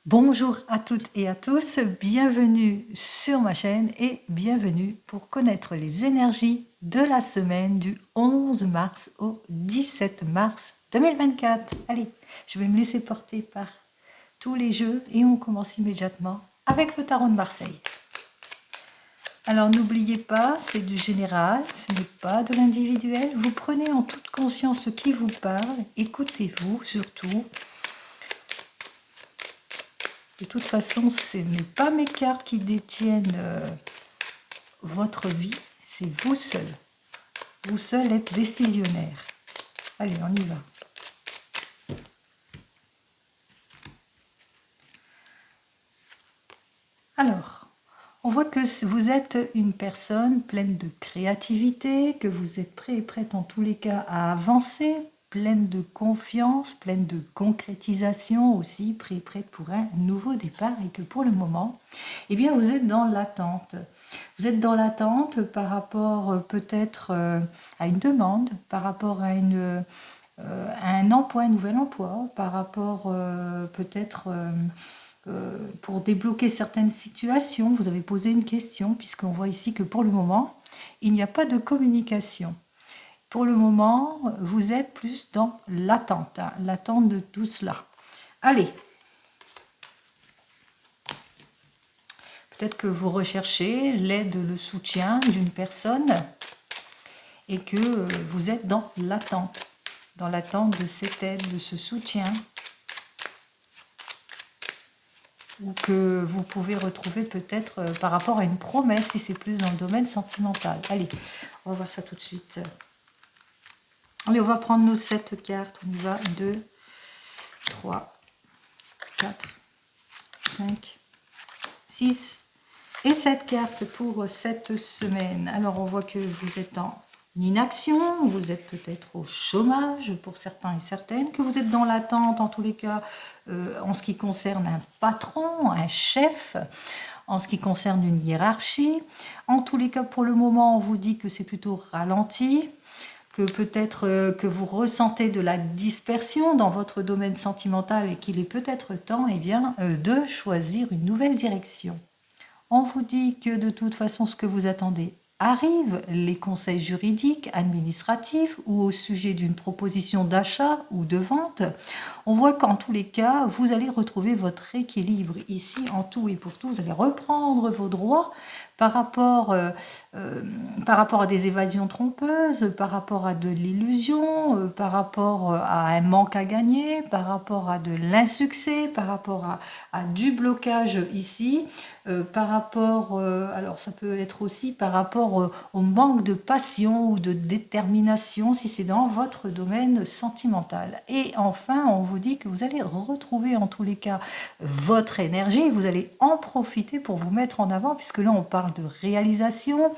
Bonjour à toutes et à tous, bienvenue sur ma chaîne et bienvenue pour connaître les énergies de la semaine du 11 mars au 17 mars 2024. Allez, je vais me laisser porter par tous les jeux et on commence immédiatement avec le tarot de Marseille. Alors n'oubliez pas, c'est du général, ce n'est pas de l'individuel. Vous prenez en toute conscience ce qui vous parle, écoutez-vous surtout. De toute façon, ce n'est pas mes cartes qui détiennent votre vie, c'est vous seul. Vous seul êtes décisionnaire. Allez, on y va. Alors, on voit que vous êtes une personne pleine de créativité, que vous êtes prêt et prête en tous les cas à avancer, pleine de confiance, pleine de concrétisation aussi, prêt et prête pour un nouveau départ et que pour le moment, eh bien, vous êtes dans l'attente. Vous êtes dans l'attente par rapport peut-être à une demande, par rapport à un emploi, un nouvel emploi, par rapport peut-être pour débloquer certaines situations. Vous avez posé une question puisqu'on voit ici que pour le moment, il n'y a pas de communication. Pour le moment, vous êtes plus dans l'attente, hein, l'attente de tout cela. Allez. Peut-être que vous recherchez l'aide, le soutien d'une personne et que vous êtes dans l'attente de cette aide, de ce soutien, ou que vous pouvez retrouver peut-être par rapport à une promesse, si c'est plus dans le domaine sentimental. Allez, on va voir ça tout de suite. Allez, on va prendre nos 7 cartes. On y va. 2, 3, 4, 5, 6 et 7 cartes pour cette semaine. Alors, on voit que vous êtes en inaction, vous êtes peut-être au chômage pour certains et certaines, que vous êtes dans l'attente en tous les cas en ce qui concerne un patron, un chef, en ce qui concerne une hiérarchie. En tous les cas, pour le moment, on vous dit que c'est plutôt ralenti, que peut-être que vous ressentez de la dispersion dans votre domaine sentimental et qu'il est peut-être temps de choisir une nouvelle direction. On vous dit que de toute façon, ce que vous attendez arrive, les conseils juridiques, administratifs ou au sujet d'une proposition d'achat ou de vente. On voit qu'en tous les cas, vous allez retrouver votre équilibre ici en tout et pour tout. Vous allez reprendre vos droits par rapport à des évasions trompeuses, par rapport à de l'illusion, par rapport à un manque à gagner, par rapport à de l'insuccès, par rapport à du blocage ici, par rapport, alors ça peut être aussi par rapport au manque de passion ou de détermination si c'est dans votre domaine sentimental. Et enfin, on vous dit que vous allez retrouver en tous les cas votre énergie, vous allez en profiter pour vous mettre en avant, puisque là on parle de réalisation,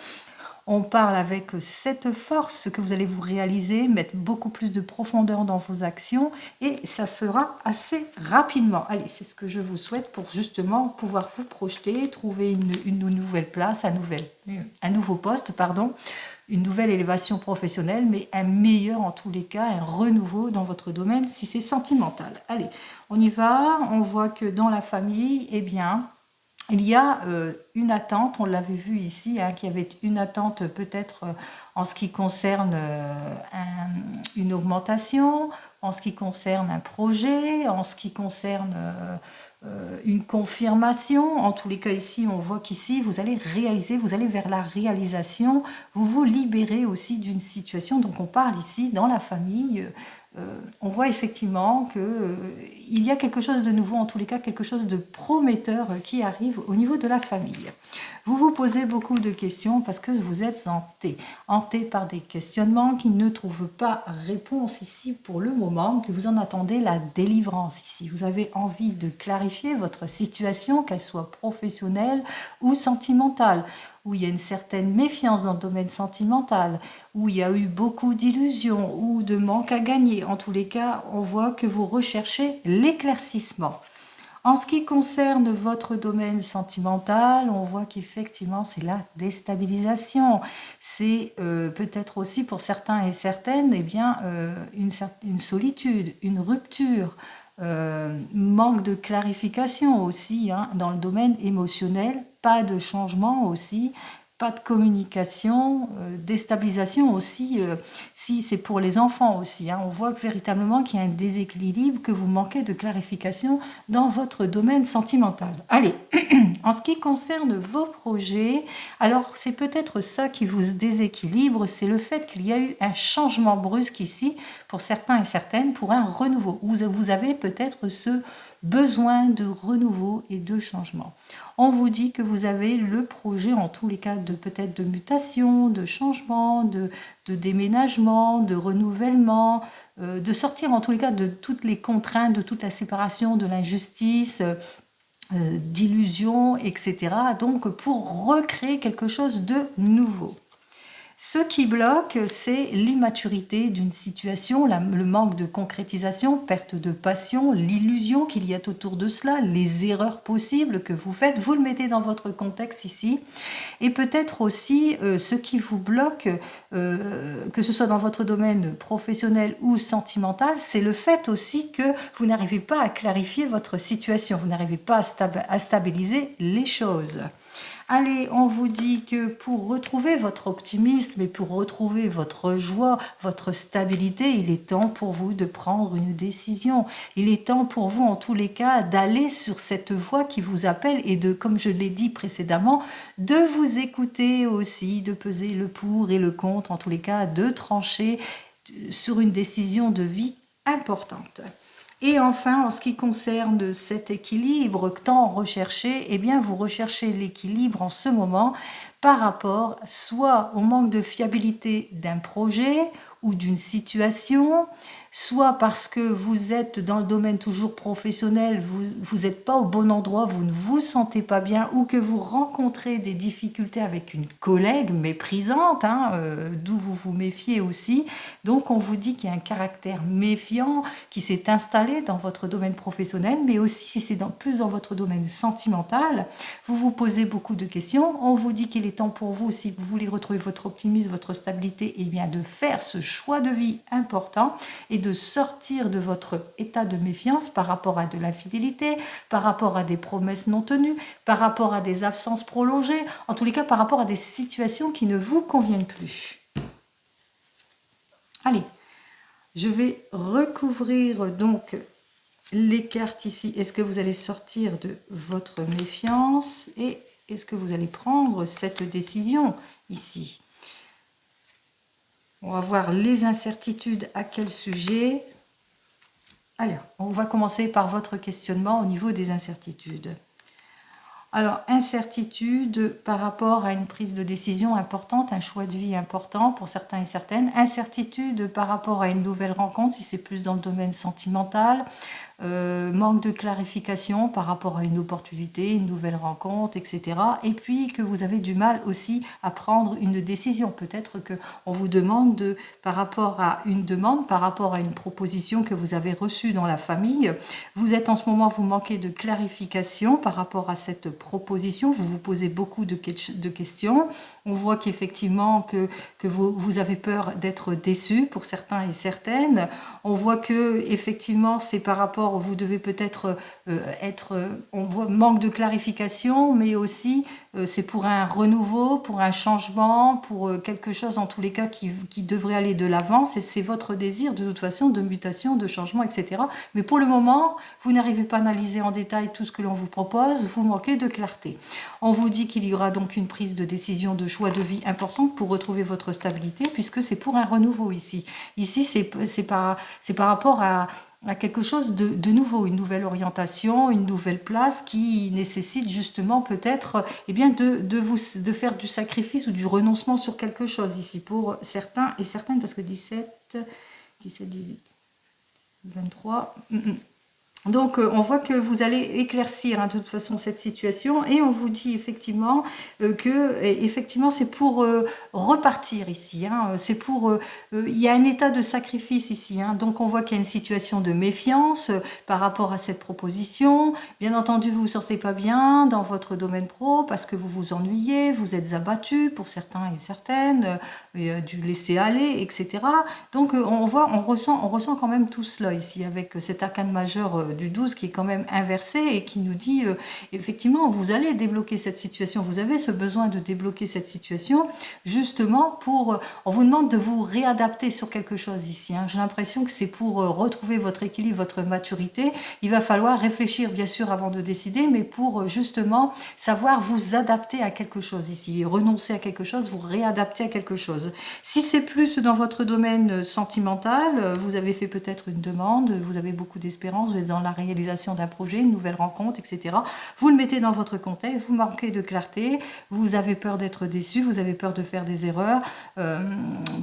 on parle avec cette force que vous allez vous réaliser, mettre beaucoup plus de profondeur dans vos actions et ça sera assez rapidement. Allez, c'est ce que je vous souhaite pour justement pouvoir vous projeter, trouver une nouvelle place, un nouveau poste, pardon, une nouvelle élévation professionnelle, mais un meilleur en tous les cas, un renouveau dans votre domaine si c'est sentimental. Allez, on y va, on voit que dans la famille, eh bien, il y a une attente, on l'avait vu ici, hein, qu'il y avait une attente peut-être en ce qui concerne une augmentation, en ce qui concerne un projet, en ce qui concerne une confirmation. En tous les cas ici, on voit qu'ici, vous allez réaliser, vous allez vers la réalisation, vous vous libérez aussi d'une situation. Donc on parle ici dans la famille, on voit effectivement qu'il y a quelque chose de nouveau, en tous les cas quelque chose de prometteur qui arrive au niveau de la famille. Vous vous posez beaucoup de questions parce que vous êtes hanté par des questionnements qui ne trouvent pas réponse ici pour le moment, que vous en attendez la délivrance ici. Vous avez envie de clarifier votre situation, qu'elle soit professionnelle ou sentimentale, où il y a une certaine méfiance dans le domaine sentimental, où il y a eu beaucoup d'illusions ou de manque à gagner. En tous les cas, on voit que vous recherchez l'éclaircissement. En ce qui concerne votre domaine sentimental, on voit qu'effectivement c'est la déstabilisation. C'est peut-être aussi pour certains et certaines une solitude, une rupture. manque de clarification aussi hein, dans le domaine émotionnel, pas de changement aussi, pas de communication, déstabilisation aussi, si c'est pour les enfants aussi. Hein, on voit que véritablement qu'il y a un déséquilibre, que vous manquez de clarification dans votre domaine sentimental. Allez, en ce qui concerne vos projets, alors c'est peut-être ça qui vous déséquilibre, c'est le fait qu'il y a eu un changement brusque ici, pour certains et certaines, pour un renouveau. Vous avez peut-être ce besoin de renouveau et de changement. On vous dit que vous avez le projet, en tous les cas, de peut-être de mutation, de changement, de déménagement, de renouvellement, de sortir en tous les cas de toutes les contraintes, de toute la séparation, de l'injustice, d'illusions, etc. Donc pour recréer quelque chose de nouveau. Ce qui bloque, c'est l'immaturité d'une situation, le manque de concrétisation, perte de passion, l'illusion qu'il y a autour de cela, les erreurs possibles que vous faites. Vous le mettez dans votre contexte ici. Et peut-être aussi ce qui vous bloque, que ce soit dans votre domaine professionnel ou sentimental, c'est le fait aussi que vous n'arrivez pas à clarifier votre situation, vous n'arrivez pas à stabiliser les choses. Allez, on vous dit que pour retrouver votre optimisme et pour retrouver votre joie, votre stabilité, il est temps pour vous de prendre une décision. Il est temps pour vous, en tous les cas, d'aller sur cette voie qui vous appelle et de, comme je l'ai dit précédemment, de vous écouter aussi, de peser le pour et le contre, en tous les cas, de trancher sur une décision de vie importante. Et enfin, en ce qui concerne cet équilibre tant recherché, eh bien, vous recherchez l'équilibre en ce moment par rapport soit au manque de fiabilité d'un projet ou d'une situation, soit parce que vous êtes dans le domaine toujours professionnel, vous n'êtes pas au bon endroit, vous ne vous sentez pas bien, ou que vous rencontrez des difficultés avec une collègue méprisante, hein, d'où vous vous méfiez aussi. Donc on vous dit qu'il y a un caractère méfiant qui s'est installé dans votre domaine professionnel, mais aussi si c'est plus dans votre domaine sentimental, vous vous posez beaucoup de questions. On vous dit qu'il est temps pour vous, si vous voulez retrouver votre optimisme, votre stabilité, eh bien de faire ce choix de vie important et de sortir de votre état de méfiance par rapport à de l'infidélité, par rapport à des promesses non tenues, par rapport à des absences prolongées, en tous les cas par rapport à des situations qui ne vous conviennent plus. Allez, je vais recouvrir donc les cartes ici. Est-ce que vous allez sortir de votre méfiance et est-ce que vous allez prendre cette décision ici? On va voir les incertitudes, à quel sujet. Alors, on va commencer par votre questionnement au niveau des incertitudes. Alors, incertitude par rapport à une prise de décision importante, un choix de vie important pour certains et certaines. Incertitude par rapport à une nouvelle rencontre, si c'est plus dans le domaine sentimental. Manque de clarification par rapport à une opportunité, une nouvelle rencontre, etc. Et puis que vous avez du mal aussi à prendre une décision. Peut-être qu'on vous demande, par rapport à une demande, par rapport à une proposition que vous avez reçue dans la famille, vous êtes en ce moment, vous manquez de clarification par rapport à cette proposition, vous vous posez beaucoup de questions. On voit qu'effectivement que vous avez peur d'être déçu pour certains et certaines. On voit que effectivement c'est par rapport, vous devez peut-être on voit manque de clarification, mais aussi c'est pour un renouveau, pour un changement, pour quelque chose en tous les cas qui devrait aller de l'avant. C'est votre désir de toute façon de mutation, de changement, etc. Mais pour le moment, vous n'arrivez pas à analyser en détail tout ce que l'on vous propose, vous manquez de clarté. On vous dit qu'il y aura donc une prise de décision, de choix de vie importante pour retrouver votre stabilité, puisque c'est pour un renouveau ici. Ici, c'est par rapport à quelque chose de nouveau, une nouvelle orientation, une nouvelle place qui nécessite justement peut-être eh bien de faire du sacrifice ou du renoncement sur quelque chose ici pour certains et certaines, parce que 17, 18, 23... Donc, on voit que vous allez éclaircir de toute façon cette situation et on vous dit effectivement que effectivement c'est pour repartir ici. C'est pour il y a un état de sacrifice ici. Donc, on voit qu'il y a une situation de méfiance par rapport à cette proposition. Bien entendu, vous ne vous sentez pas bien dans votre domaine pro parce que vous vous ennuyez, vous êtes abattu pour certains et certaines, du laisser aller, etc. Donc, on ressent quand même tout cela ici avec cet arcane majeur du 12 qui est quand même inversé et qui nous dit, effectivement, vous allez débloquer cette situation, vous avez ce besoin de débloquer cette situation, justement pour, on vous demande de vous réadapter sur quelque chose ici, hein. J'ai l'impression que c'est pour retrouver votre équilibre, votre maturité, il va falloir réfléchir bien sûr avant de décider, mais pour justement savoir vous adapter à quelque chose ici, renoncer à quelque chose, vous réadapter à quelque chose. Si c'est plus dans votre domaine sentimental, vous avez fait peut-être une demande, vous avez beaucoup d'espérance, vous êtes dans la réalisation d'un projet, une nouvelle rencontre, etc. Vous le mettez dans votre contexte, vous manquez de clarté, vous avez peur d'être déçu, vous avez peur de faire des erreurs,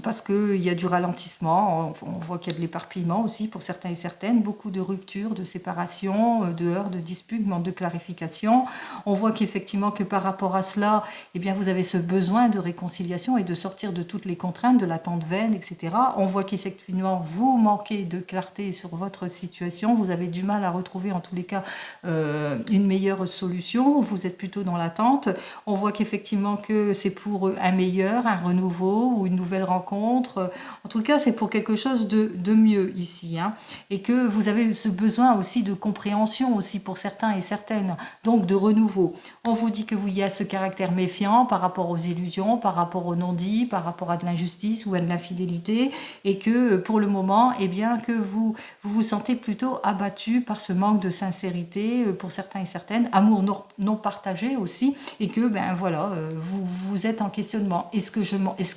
parce qu'il y a du ralentissement, on voit qu'il y a de l'éparpillement aussi pour certains et certaines, beaucoup de ruptures, de séparations, de heurts, de disputes, de manque de clarification. On voit qu'effectivement que par rapport à cela, eh bien, vous avez ce besoin de réconciliation et de sortir de toutes les contraintes, de l'attente vaine, etc. On voit qu'effectivement, vous manquez de clarté sur votre situation, vous avez du mal à retrouver en tous les cas une meilleure solution, vous êtes plutôt dans l'attente. On voit qu'effectivement que c'est pour un meilleur, un renouveau ou une nouvelle rencontre. En tout cas, c'est pour quelque chose de mieux ici, hein. Et que vous avez ce besoin aussi de compréhension aussi pour certains et certaines, donc de renouveau. On vous dit que vous y a ce caractère méfiant par rapport aux illusions, par rapport au non-dit, par rapport à de l'injustice ou à de l'infidélité, et que pour le moment, eh bien, que vous sentez plutôt abattu par ce manque de sincérité pour certains et certaines, amour non partagé aussi, et que ben voilà, vous êtes en questionnement. Est-ce que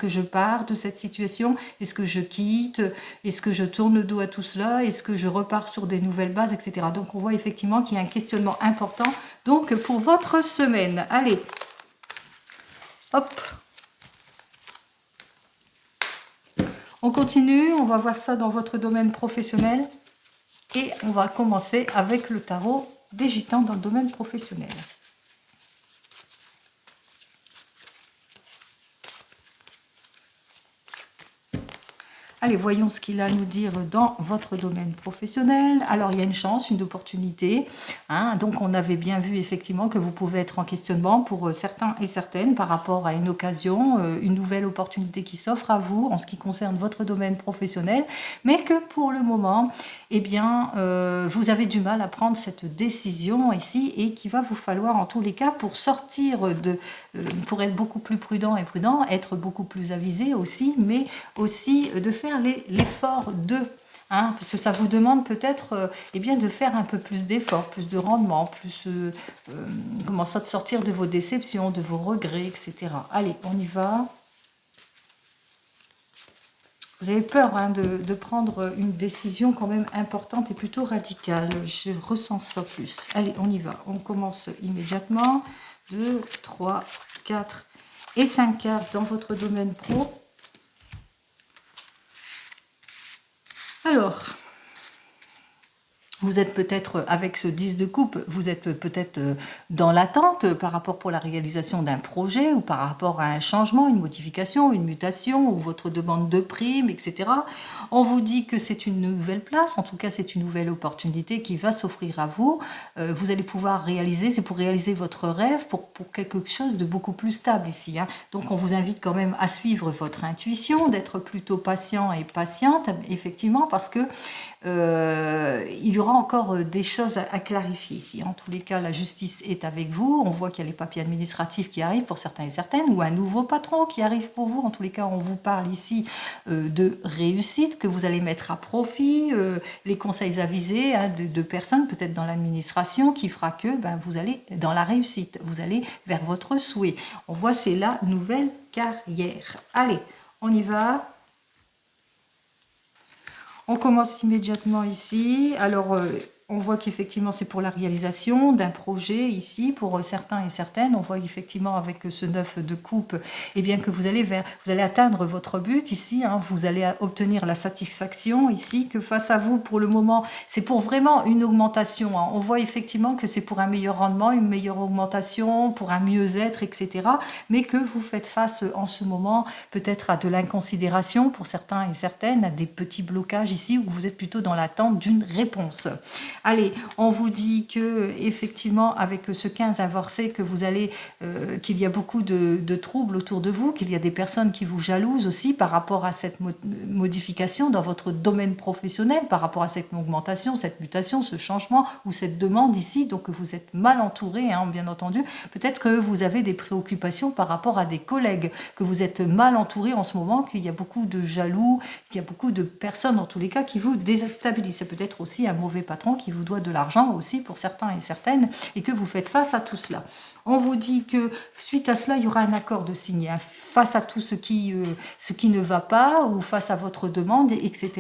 je pars de cette situation? Est-ce que je quitte? Est-ce que je tourne le dos à tout cela? Est-ce que je repars sur des nouvelles bases, etc. Donc on voit effectivement qu'il y a un questionnement important. Donc pour votre semaine, allez, hop, on continue, on va voir ça dans votre domaine professionnel et on va commencer avec le tarot des gitans dans le domaine professionnel. Allez, voyons ce qu'il a à nous dire dans votre domaine professionnel. Alors, il y a une chance, une opportunité, hein. Donc, on avait bien vu effectivement que vous pouvez être en questionnement pour certains et certaines par rapport à une occasion, une nouvelle opportunité qui s'offre à vous en ce qui concerne votre domaine professionnel, mais que pour le moment, eh bien, vous avez du mal à prendre cette décision ici et qu'il va vous falloir en tous les cas pour sortir pour être beaucoup plus prudent et prudent, être beaucoup plus avisé aussi, mais aussi de faire l'effort de, hein, parce que ça vous demande peut-être eh bien de faire un peu plus d'efforts, plus de rendement, plus comment ça, de sortir de vos déceptions, de vos regrets, etc. Allez, on y va. Vous avez peur, hein, de prendre une décision quand même importante et plutôt radicale. Je ressens ça plus. Allez, on y va. On commence immédiatement. 2, 3, 4 et 5 cartes dans votre domaine pro. Alors, vous êtes peut-être, avec ce 10 de coupe, vous êtes peut-être dans l'attente par rapport pour la réalisation d'un projet ou par rapport à un changement, une modification, une mutation ou votre demande de prime, etc. On vous dit que c'est une nouvelle place, en tout cas c'est une nouvelle opportunité qui va s'offrir à vous. Vous allez pouvoir réaliser, c'est pour réaliser votre rêve, pour quelque chose de beaucoup plus stable ici, hein. Donc on vous invite quand même à suivre votre intuition, d'être plutôt patient et patiente, effectivement, parce que il y aura encore des choses à clarifier ici. En tous les cas, la justice est avec vous. On voit qu'il y a les papiers administratifs qui arrivent pour certains et certaines, ou un nouveau patron qui arrive pour vous. En tous les cas, on vous parle ici de réussite que vous allez mettre à profit, les conseils avisés, hein, de personnes peut-être dans l'administration qui fera que ben, vous allez dans la réussite, vous allez vers votre souhait. On voit c'est la nouvelle carrière. Allez, on y va. On commence immédiatement ici. Alors, on voit qu'effectivement, c'est pour la réalisation d'un projet ici, pour certains et certaines. On voit effectivement avec ce 9 de coupe, eh bien, que vous allez atteindre votre but ici, hein, vous allez obtenir la satisfaction ici, que face à vous, pour le moment, c'est pour vraiment une augmentation, hein. On voit effectivement que c'est pour un meilleur rendement, une meilleure augmentation, pour un mieux-être, etc. Mais que vous faites face en ce moment peut-être à de l'inconsidération pour certains et certaines, à des petits blocages ici, où vous êtes plutôt dans l'attente d'une réponse. Allez, on vous dit que effectivement avec ce 15 inversé, que vous allez, qu'il y a beaucoup de troubles autour de vous, qu'il y a des personnes qui vous jalousent aussi par rapport à cette modification dans votre domaine professionnel, par rapport à cette augmentation, cette mutation, ce changement ou cette demande ici. Donc vous êtes mal entouré, hein, bien entendu. Peut-être que vous avez des préoccupations par rapport à des collègues, que vous êtes mal entouré en ce moment, qu'il y a beaucoup de jaloux, qu'il y a beaucoup de personnes dans tous les cas qui vous déstabilisent. C'est peut-être aussi un mauvais patron qui vous doit de l'argent aussi pour certains et certaines et que vous faites face à tout cela. On vous dit que suite à cela, il y aura un accord de signer face à tout ce qui ne va pas ou face à votre demande, etc.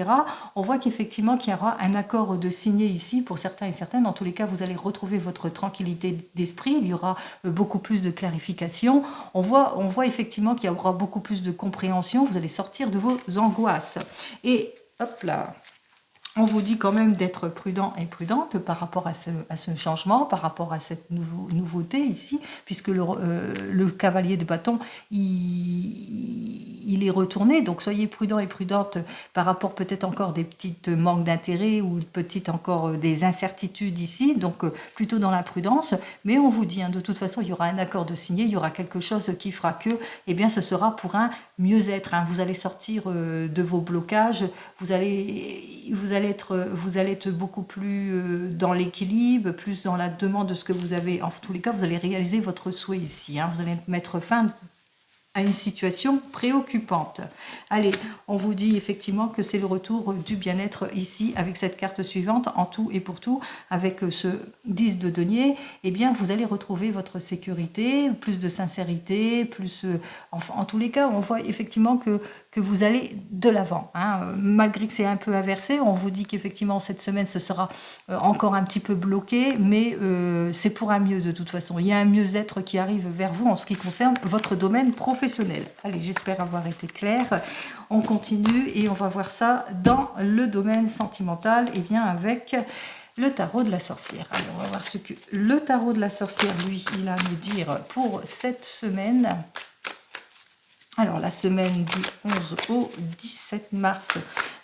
On voit qu'effectivement qu'il y aura un accord de signer ici pour certains et certaines. Dans tous les cas, vous allez retrouver votre tranquillité d'esprit. Il y aura beaucoup plus de clarification. On voit effectivement qu'il y aura beaucoup plus de compréhension. Vous allez sortir de vos angoisses. Et hop là, on vous dit quand même d'être prudent et prudente par rapport à ce changement, par rapport à cette nouveauté ici, puisque le cavalier de bâton, il est retourné. Donc soyez prudent et prudente par rapport peut-être encore des petites manques d'intérêt ou peut-être encore des incertitudes ici. Donc plutôt dans la prudence. Mais on vous dit, hein, de toute façon, il y aura un accord de signer, il y aura quelque chose qui fera que, eh bien, ce sera pour un mieux-être. Hein. Vous allez sortir de vos blocages, vous allez être beaucoup plus dans l'équilibre, plus dans la demande de ce que vous avez. En tous les cas, vous allez réaliser votre souhait ici. Hein. Vous allez mettre fin à une situation préoccupante. Allez, on vous dit effectivement que c'est le retour du bien-être ici avec cette carte suivante, en tout et pour tout, avec ce 10 de denier, eh bien vous allez retrouver votre sécurité, plus de sincérité, plus... en tous les cas, on voit effectivement que vous allez de l'avant. Hein. Malgré que c'est un peu inversé, on vous dit qu'effectivement cette semaine, ce sera encore un petit peu bloqué, mais c'est pour un mieux de toute façon. Il y a un mieux-être qui arrive vers vous en ce qui concerne votre domaine professionnel. Allez, j'espère avoir été claire. On continue et on va voir ça dans le domaine sentimental, et bien avec le tarot de la sorcière. Alors, on va voir ce que le tarot de la sorcière, lui, il a à nous dire pour cette semaine. Alors, la semaine du 11 au 17 mars,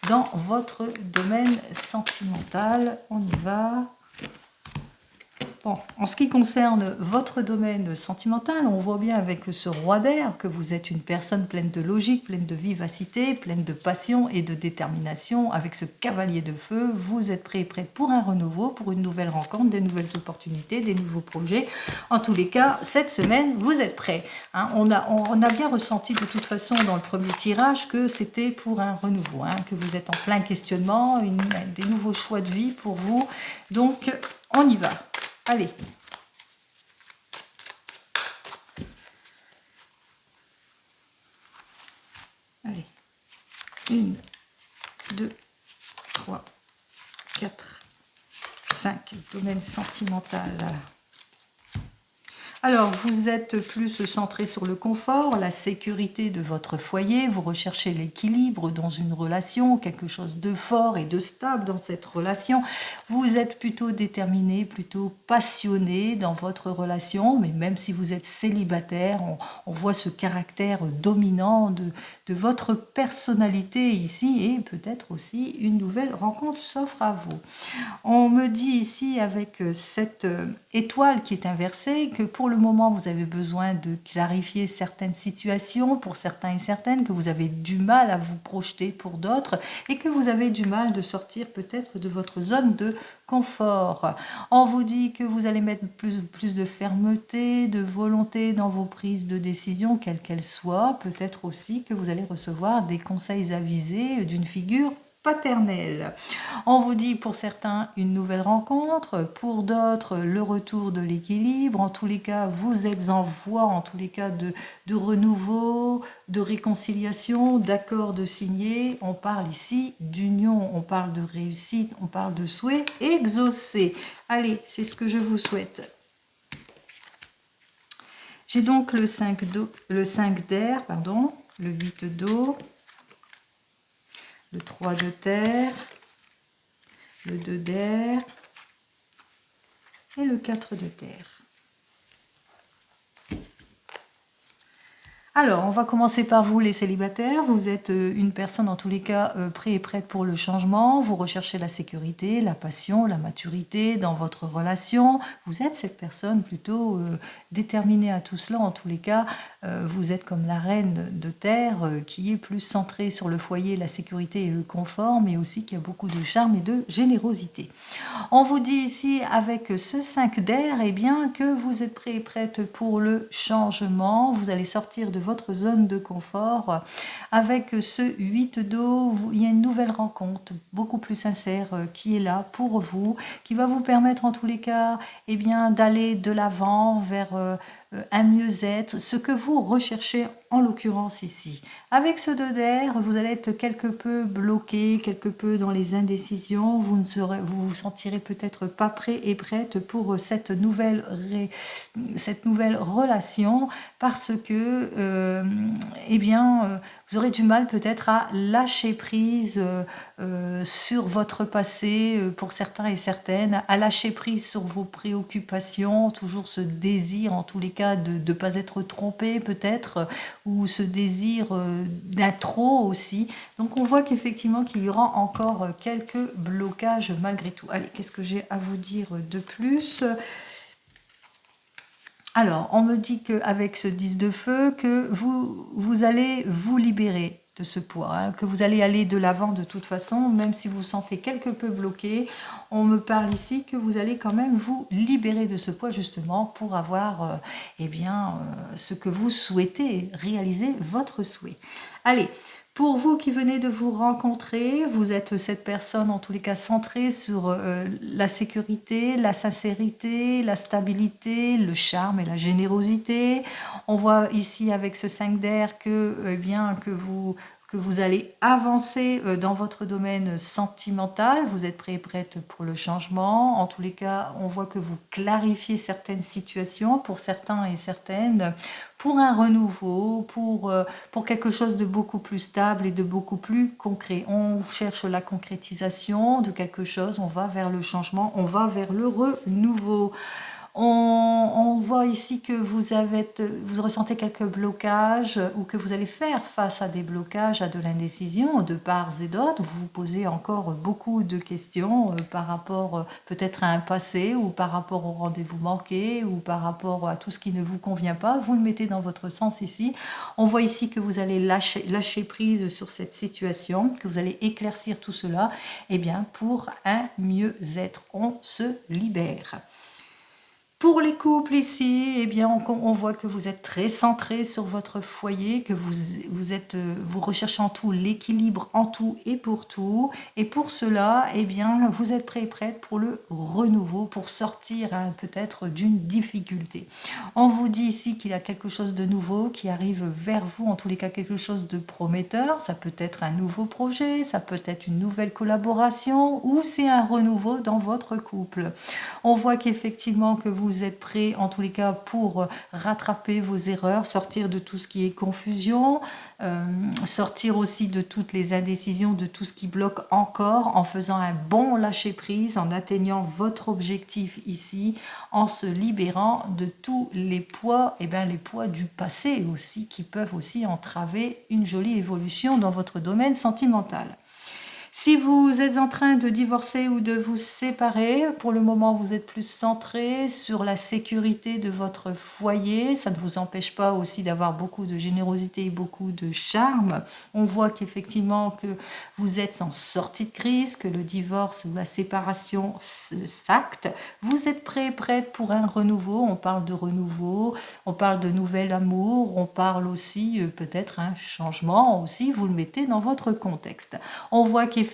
dans votre domaine sentimental, on y va. Bon, en ce qui concerne votre domaine sentimental, on voit bien avec ce roi d'air que vous êtes une personne pleine de logique, pleine de vivacité, pleine de passion et de détermination. Avec ce cavalier de feu, vous êtes prête pour un renouveau, pour une nouvelle rencontre, des nouvelles opportunités, des nouveaux projets. En tous les cas, cette semaine, vous êtes prêts. Hein, on a bien ressenti de toute façon dans le premier tirage que c'était pour un renouveau, hein, que vous êtes en plein questionnement, des nouveaux choix de vie pour vous. Donc, on y va. Allez. Allez. 1, 2, 3, 4, 5. Domaine sentimental. Alors, vous êtes plus centré sur le confort, la sécurité de votre foyer, vous recherchez l'équilibre dans une relation, quelque chose de fort et de stable dans cette relation. Vous êtes plutôt déterminé, plutôt passionné dans votre relation, mais même si vous êtes célibataire, on voit ce caractère dominant de votre personnalité ici et peut-être aussi une nouvelle rencontre s'offre à vous. On me dit ici avec cette étoile qui est inversée que pour le moment vous avez besoin de clarifier certaines situations pour certains et certaines, que vous avez du mal à vous projeter pour d'autres et que vous avez du mal de sortir peut-être de votre zone de confort. On vous dit que vous allez mettre plus de fermeté, de volonté dans vos prises de décision, quelles qu'elles soient. Peut-être aussi que vous allez recevoir des conseils avisés d'une figure paternelle. On vous dit pour certains une nouvelle rencontre, pour d'autres le retour de l'équilibre. En tous les cas, vous êtes en voie, en tous les cas de renouveau, de réconciliation, d'accord de signer. On parle ici d'union, on parle de réussite, on parle de souhait exaucé. Allez, c'est ce que je vous souhaite. J'ai donc le 5 d'air, le 8 d'eau, le 3 de terre, le 2 d'air et le 4 de terre. Alors, on va commencer par vous, les célibataires. Vous êtes une personne, en tous les cas, prêt et prête pour le changement. Vous recherchez la sécurité, la passion, la maturité dans votre relation. Vous êtes cette personne plutôt déterminée à tout cela. En tous les cas, vous êtes comme la reine de terre qui est plus centrée sur le foyer, la sécurité et le confort, mais aussi qui a beaucoup de charme et de générosité. On vous dit ici, avec ce 5 d'air, eh bien, que vous êtes prêt et prête pour le changement. Vous allez sortir de votre zone de confort. Avec ce 8 d'eau, il y a une nouvelle rencontre, beaucoup plus sincère, qui est là pour vous, qui va vous permettre en tous les cas, eh bien, d'aller de l'avant vers un mieux-être, ce que vous recherchez en l'occurrence ici. Avec ce 2 d'air, vous allez être quelque peu bloqué, quelque peu dans les indécisions, vous vous sentirez peut-être pas prêt et prête pour cette nouvelle relation, parce que eh bien, vous aurez du mal peut-être à lâcher prise sur votre passé pour certains et certaines, à lâcher prise sur vos préoccupations, toujours ce désir en tous les cas de ne pas être trompé peut-être, ou ce désir d'un trop aussi. Donc on voit qu'effectivement qu'il y aura encore quelques blocages malgré tout. Allez, qu'est-ce que j'ai à vous dire de plus ? Alors, on me dit qu'avec ce 10 de feu, que vous allez vous libérer de ce poids, hein, que vous allez aller de l'avant de toute façon, même si vous vous sentez quelque peu bloqué. On me parle ici que vous allez quand même vous libérer de ce poids justement pour avoir eh bien, ce que vous souhaitez, réaliser votre souhait. Allez, pour vous qui venez de vous rencontrer, vous êtes cette personne en tous les cas centrée sur la sécurité, la sincérité, la stabilité, le charme et la générosité. On voit ici avec ce 5 d'air que, eh bien, que vous allez avancer dans votre domaine sentimental. Vous êtes prêt et prête pour le changement. En tous les cas, on voit que vous clarifiez certaines situations pour certains et certaines, pour un renouveau, pour quelque chose de beaucoup plus stable et de beaucoup plus concret. On cherche la concrétisation de quelque chose, on va vers le changement, on va vers le renouveau. On voit ici que vous ressentez quelques blocages ou que vous allez faire face à des blocages, à de l'indécision de part et d'autre. Vous vous posez encore beaucoup de questions par rapport peut-être à un passé ou par rapport au rendez-vous manqué ou par rapport à tout ce qui ne vous convient pas. Vous le mettez dans votre sens ici. On voit ici que vous allez lâcher prise sur cette situation, que vous allez éclaircir tout cela, eh bien, pour un mieux-être. On se libère. Pour les couples ici, eh bien, on voit que vous êtes très centré sur votre foyer, que vous recherchez en tout l'équilibre en tout et pour tout. Et pour cela, eh bien, vous êtes prêt et prête pour le renouveau, pour sortir peut-être d'une difficulté. On vous dit ici qu'il y a quelque chose de nouveau qui arrive vers vous, en tous les cas quelque chose de prometteur. Ça peut être un nouveau projet, ça peut être une nouvelle collaboration ou c'est un renouveau dans votre couple. On voit qu'effectivement que vous êtes prêt en tous les cas pour rattraper vos erreurs, sortir de tout ce qui est confusion, sortir aussi de toutes les indécisions, de tout ce qui bloque encore, en faisant un bon lâcher prise, en atteignant votre objectif ici, en se libérant de tous les poids, et bien les poids du passé aussi, qui peuvent aussi entraver une jolie évolution dans votre domaine sentimental. Si vous êtes en train de divorcer ou de vous séparer, pour le moment vous êtes plus centré sur la sécurité de votre foyer. Ça ne vous empêche pas aussi d'avoir beaucoup de générosité et beaucoup de charme. On voit qu'effectivement que vous êtes en sortie de crise, que le divorce ou la séparation s'acte. Vous êtes prêt et prête pour un renouveau. On parle de renouveau, on parle de nouvel amour, on parle aussi peut-être un changement aussi. Vous le mettez dans votre contexte. On voit qu'effectivement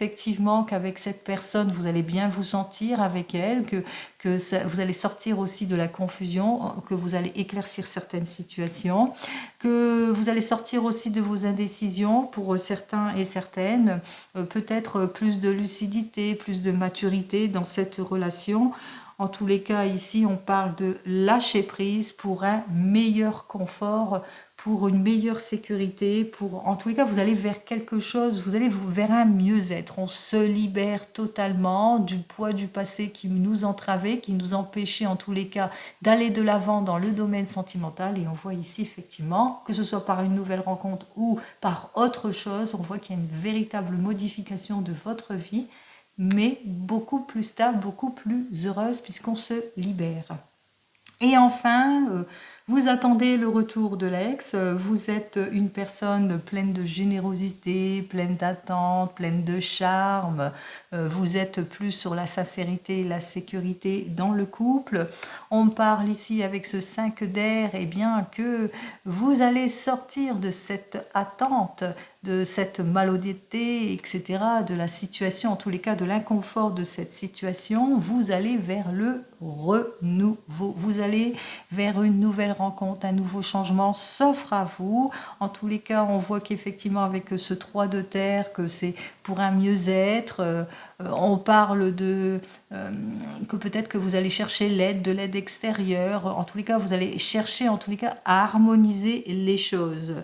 qu'avec cette personne vous allez bien vous sentir avec elle, que vous allez sortir aussi de la confusion, que vous allez éclaircir certaines situations, que vous allez sortir aussi de vos indécisions pour certains et certaines, peut-être plus de lucidité, plus de maturité dans cette relation. En tous les cas, ici, on parle de lâcher prise pour un meilleur confort, pour une meilleure sécurité, en tous les cas, vous allez vers quelque chose, vous allez vers un mieux-être. On se libère totalement du poids du passé qui nous entravait, qui nous empêchait en tous les cas d'aller de l'avant dans le domaine sentimental. Et on voit ici effectivement, que ce soit par une nouvelle rencontre ou par autre chose, on voit qu'il y a une véritable modification de votre vie, mais beaucoup plus stable, beaucoup plus heureuse puisqu'on se libère. Et enfin, vous attendez le retour de l'ex, vous êtes une personne pleine de générosité, pleine d'attente, pleine de charme, vous êtes plus sur la sincérité et la sécurité dans le couple. On parle ici avec ce 5 d'air, eh bien que vous allez sortir de cette attente, de cette malhonnêteté, etc., de la situation, en tous les cas de l'inconfort de cette situation, vous allez vers le renouveau. Vous allez vers une nouvelle rencontre, un nouveau changement s'offre à vous. En tous les cas, on voit qu'effectivement avec ce 3 de terre, que c'est pour un mieux-être. On parle de que peut-être que vous allez chercher l'aide, de l'aide extérieure. En tous les cas, vous allez chercher en tous les cas à harmoniser les choses.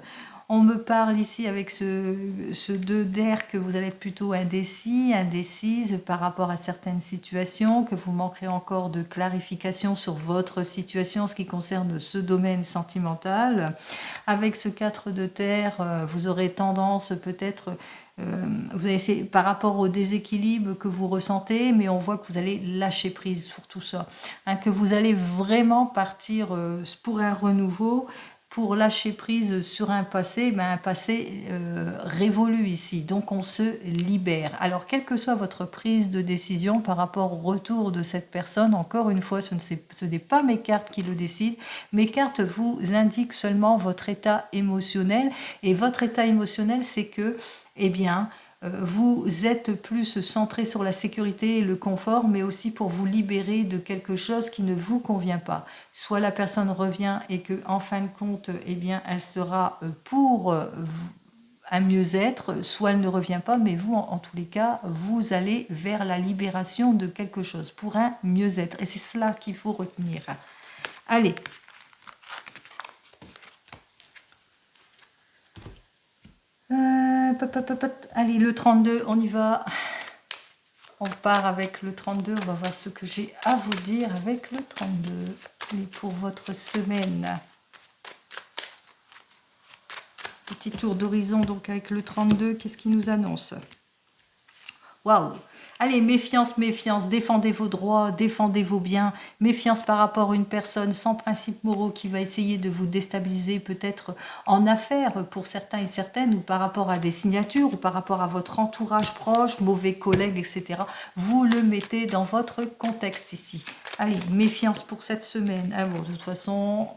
On me parle ici avec ce 2 d'air que vous allez être plutôt indécis, indécise par rapport à certaines situations, que vous manquerez encore de clarification sur votre situation en ce qui concerne ce domaine sentimental. Avec ce 4 de terre, vous aurez tendance peut-être... vous allez essayer, par rapport au déséquilibre que vous ressentez, mais on voit que vous allez lâcher prise sur tout ça, hein, que vous allez vraiment partir pour un renouveau, pour lâcher prise sur un passé, un passé révolu ici. Donc on se libère. Alors quelle que soit votre prise de décision par rapport au retour de cette personne, encore une fois, ce n'est pas mes cartes qui le décident. Mes cartes vous indiquent seulement votre état émotionnel. Et votre état émotionnel, c'est que, eh bien, vous êtes plus centré sur la sécurité et le confort, mais aussi pour vous libérer de quelque chose qui ne vous convient pas. Soit la personne revient et que, en fin de compte, eh bien, elle sera pour un mieux-être, soit elle ne revient pas, mais vous, en tous les cas, vous allez vers la libération de quelque chose pour un mieux-être. Et c'est cela qu'il faut retenir. Allez. Allez, le 32, on y va. On part avec le 32. On va voir ce que j'ai à vous dire avec le 32. Et pour votre semaine. Petit tour d'horizon donc avec le 32. Qu'est-ce qui nous annonce? Waouh! Allez, méfiance, méfiance, défendez vos droits, défendez vos biens, méfiance par rapport à une personne sans principes moraux qui va essayer de vous déstabiliser peut-être en affaires pour certains et certaines, ou par rapport à des signatures, ou par rapport à votre entourage proche, mauvais collègues, etc. Vous le mettez dans votre contexte ici. Allez, méfiance pour cette semaine. Ah bon, de toute façon,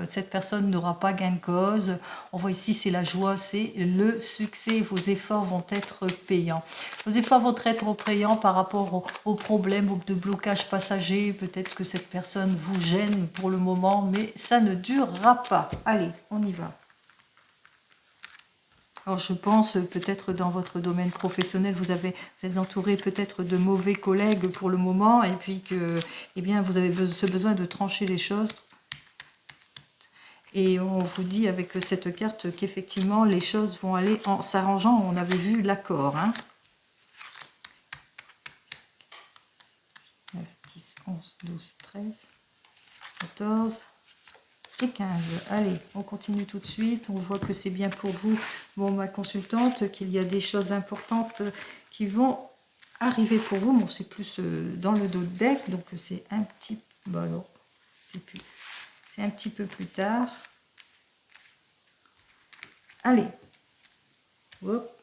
cette personne n'aura pas gain de cause. On voit ici, c'est la joie, c'est le succès. Vos efforts vont être payants. Vos efforts vont être payants par rapport aux problèmes de blocage passager. Peut-être que cette personne vous gêne pour le moment, mais ça ne durera pas. Allez, on y va. Alors je pense peut-être dans votre domaine professionnel, vous êtes entouré peut-être de mauvais collègues pour le moment, et puis que eh bien, vous avez ce besoin de trancher les choses. Et on vous dit avec cette carte qu'effectivement les choses vont aller en s'arrangeant. On avait vu l'accord. Hein. 9, 10, 11, 12, 13, 14... et 15. Allez, on continue tout de suite. On voit que c'est bien pour vous, bon, ma consultante, qu'il y a des choses importantes qui vont arriver pour vous. Bon, c'est plus dans le dos de deck, donc c'est un petit... Bon alors, c'est un petit peu plus tard. Allez. Hop.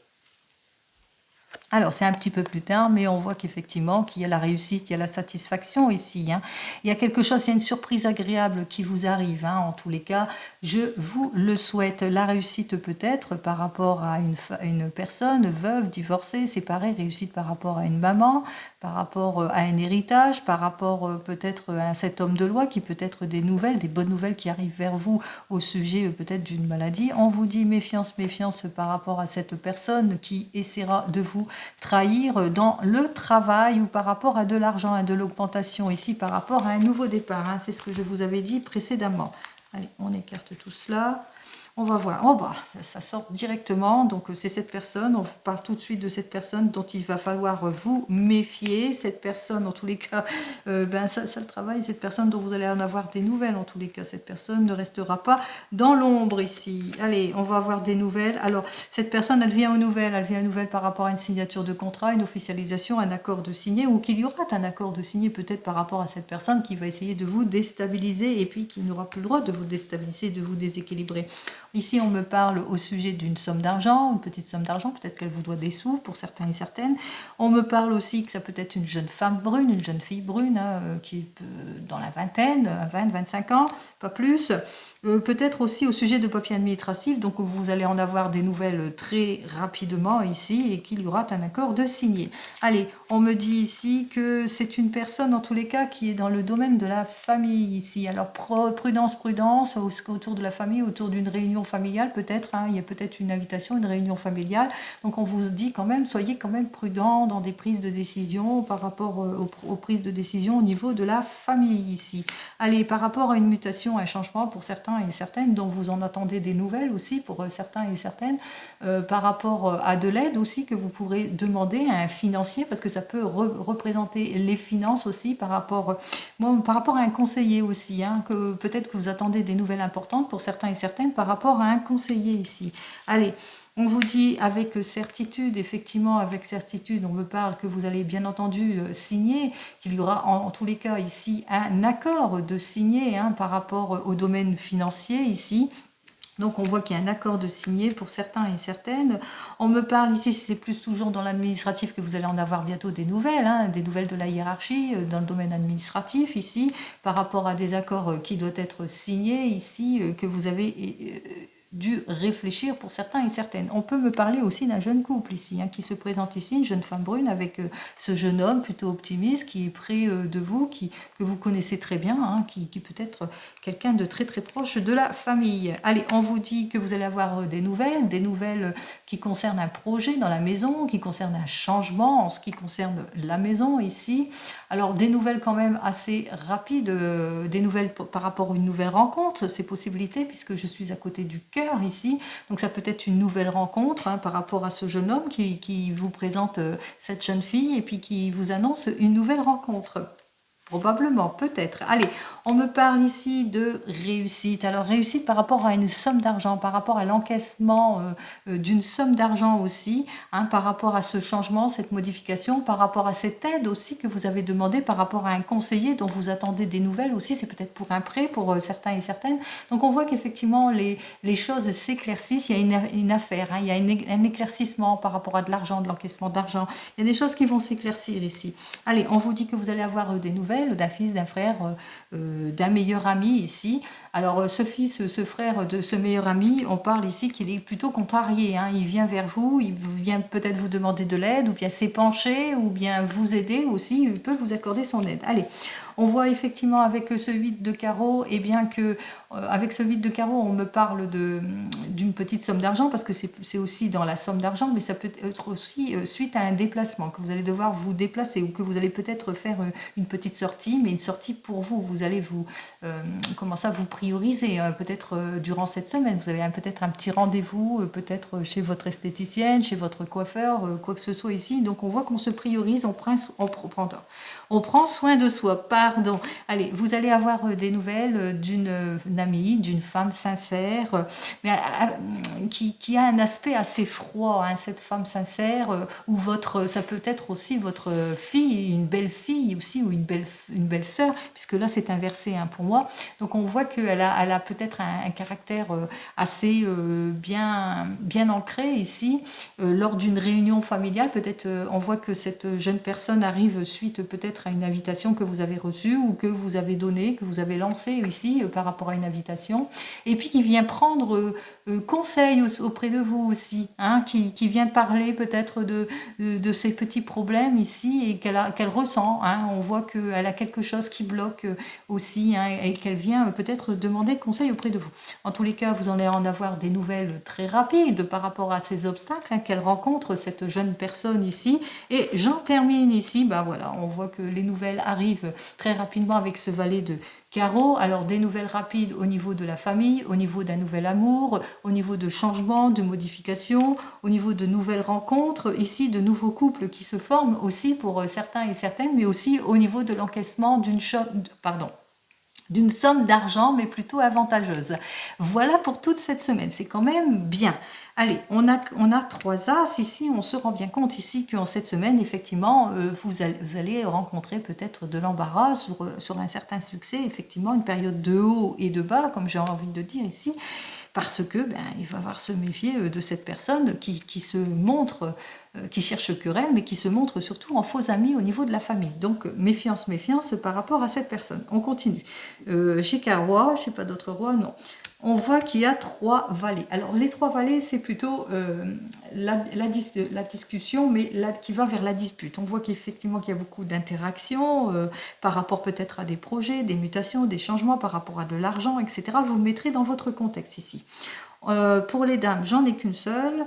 Alors, c'est un petit peu plus tard, mais on voit qu'effectivement, qu'il y a la réussite, il y a la satisfaction ici. Hein. Il y a quelque chose, il y a une surprise agréable qui vous arrive. Hein. En tous les cas, je vous le souhaite. La réussite peut-être par rapport à une personne veuve, divorcée, séparée, réussite par rapport à une maman, par rapport à un héritage, par rapport peut-être à cet homme de loi qui peut être des nouvelles, des bonnes nouvelles qui arrivent vers vous au sujet peut-être d'une maladie. On vous dit méfiance, méfiance par rapport à cette personne qui essaiera de vous trahir dans le travail ou par rapport à de l'argent, à de l'augmentation ici par rapport à un nouveau départ. Hein. C'est ce que je vous avais dit précédemment. Allez, on écarte tout cela. On va voir. Oh bah, ça sort directement. Donc c'est cette personne. On parle tout de suite de cette personne dont il va falloir vous méfier. Cette personne, en tous les cas, ça le travail. Cette personne dont vous allez en avoir des nouvelles. En tous les cas, cette personne ne restera pas dans l'ombre ici. Allez, on va avoir des nouvelles. Alors, cette personne, elle vient aux nouvelles. Elle vient aux nouvelles par rapport à une signature de contrat, une officialisation, un accord de signé, ou qu'il y aura un accord de signé peut-être par rapport à cette personne qui va essayer de vous déstabiliser et puis qui n'aura plus le droit de vous déstabiliser, de vous déséquilibrer. Ici, on me parle au sujet d'une somme d'argent, une petite somme d'argent, peut-être qu'elle vous doit des sous pour certains et certaines. On me parle aussi que ça peut être une jeune femme brune, une jeune fille brune, hein, qui est dans la vingtaine, 20, 25 ans, pas plus. Peut-être aussi au sujet de papiers administratifs, donc vous allez en avoir des nouvelles très rapidement ici et qu'il y aura un accord de signé. Allez, on me dit ici que c'est une personne en tous les cas qui est dans le domaine de la famille ici. Alors prudence, prudence autour de la famille, autour d'une réunion familiale peut-être, hein, il y a peut-être une invitation, une réunion familiale. Donc on vous dit quand même, soyez quand même prudent dans des prises de décision par rapport aux prises de décision au niveau de la famille ici. Allez, par rapport à une mutation, un changement pour certains et certaines, dont vous en attendez des nouvelles aussi pour certains et certaines, par rapport à de l'aide aussi que vous pourrez demander à un financier, parce que ça peut représenter les finances aussi par rapport à un conseiller aussi, hein, que peut-être que vous attendez des nouvelles importantes pour certains et certaines par rapport à un conseiller ici. Allez, on vous dit avec certitude, effectivement avec certitude, on me parle que vous allez bien entendu signer, qu'il y aura en tous les cas ici un accord de signer, hein, par rapport au domaine financier ici. Donc on voit qu'il y a un accord de signer pour certains et certaines. On me parle ici, c'est plus toujours dans l'administratif que vous allez en avoir bientôt des nouvelles, hein, des nouvelles de la hiérarchie dans le domaine administratif ici, par rapport à des accords qui doivent être signés ici, que vous avez dû réfléchir pour certains et certaines. On peut me parler aussi d'un jeune couple ici, hein, qui se présente ici, une jeune femme brune avec ce jeune homme plutôt optimiste qui est près de vous, que vous connaissez très bien, hein, qui peut être quelqu'un de très très proche de la famille. Allez, on vous dit que vous allez avoir des nouvelles qui concernent un projet dans la maison, qui concernent un changement en ce qui concerne la maison ici. Alors des nouvelles quand même assez rapides, des nouvelles par rapport à une nouvelle rencontre, ces possibilités, puisque je suis à côté du cœur ici, donc ça peut être une nouvelle rencontre, hein, par rapport à ce jeune homme qui vous présente cette jeune fille et puis qui vous annonce une nouvelle rencontre. Probablement, peut-être. Allez, on me parle ici de réussite. Alors, réussite par rapport à une somme d'argent, par rapport à l'encaissement d'une somme d'argent aussi, hein, par rapport à ce changement, cette modification, par rapport à cette aide aussi que vous avez demandé, par rapport à un conseiller dont vous attendez des nouvelles aussi, c'est peut-être pour un prêt pour certains et certaines. Donc, on voit qu'effectivement, les choses s'éclaircissent. Il y a une affaire, hein, il y a un éclaircissement par rapport à de l'argent, de l'encaissement d'argent. Il y a des choses qui vont s'éclaircir ici. Allez, on vous dit que vous allez avoir des nouvelles d'un fils, d'un frère, d'un meilleur ami ici. Alors ce fils, ce frère de ce meilleur ami, on parle ici qu'il est plutôt contrarié, hein. Il vient vers vous, il vient peut-être vous demander de l'aide, ou bien s'épancher, ou bien vous aider aussi, il peut vous accorder son aide. Allez, on voit effectivement avec ce 8 de carreau, et bien que avec ce 8 de carreau, on me parle d'une petite somme d'argent, parce que c'est aussi dans la somme d'argent, mais ça peut être aussi suite à un déplacement, que vous allez devoir vous déplacer, ou que vous allez peut-être faire une petite sortie, mais une sortie pour vous. Vous allez comment ça, vous prioriser, peut-être durant cette semaine. Vous avez peut-être un petit rendez-vous, peut-être chez votre esthéticienne, chez votre coiffeur, quoi que ce soit ici. Donc on voit qu'on se priorise, on prend soin de soi, pardon. Allez, vous allez avoir des nouvelles d'une amie, d'une femme sincère, mais qui a un aspect assez froid, hein, cette femme sincère, ou ça peut être aussi votre fille, une belle fille aussi, ou une belle sœur, puisque là c'est inversé, hein, pour moi. Donc on voit qu'elle a peut-être un caractère assez bien ancré ici. Lors d'une réunion familiale, peut-être on voit que cette jeune personne arrive suite peut-être à une invitation que vous avez reçue ou que vous avez donnée, que vous avez lancée ici par rapport à une invitation, et puis qui vient prendre conseil auprès de vous aussi, hein, qui vient parler peut-être de ces petits problèmes ici et qu'elle ressent. Hein. On voit qu'elle a quelque chose qui bloque aussi, hein, et qu'elle vient peut-être demander conseil auprès de vous. En tous les cas, vous allez en avoir des nouvelles très rapides par rapport à ces obstacles, hein, qu'elle rencontre, cette jeune personne ici. Et j'en termine ici, bah voilà, on voit que les nouvelles arrivent très rapidement avec ce valet de carreaux. Alors des nouvelles rapides au niveau de la famille, au niveau d'un nouvel amour, au niveau de changements, de modifications, au niveau de nouvelles rencontres, ici de nouveaux couples qui se forment aussi pour certains et certaines, mais aussi au niveau de l'encaissement d'une somme d'argent, mais plutôt avantageuse. Voilà pour toute cette semaine, c'est quand même bien. Allez, on a 3 as ici, on se rend bien compte ici qu'en cette semaine, effectivement, vous allez rencontrer peut-être de l'embarras sur un certain succès, effectivement, une période de haut et de bas, comme j'ai envie de dire ici, parce que il va falloir se méfier de cette personne qui se montre, qui cherche querelle, mais qui se montre surtout en faux ami au niveau de la famille. Donc méfiance, méfiance par rapport à cette personne. On continue. J'ai qu'un roi, je n'ai pas d'autre roi, non. On voit qu'il y a 3 valets. Alors les 3 valets, c'est plutôt la discussion, mais qui va vers la dispute. On voit qu'effectivement qu'il y a beaucoup d'interactions par rapport peut-être à des projets, des mutations, des changements, par rapport à de l'argent, etc. Vous le mettrez dans votre contexte ici. Pour les dames, j'en ai qu'une seule.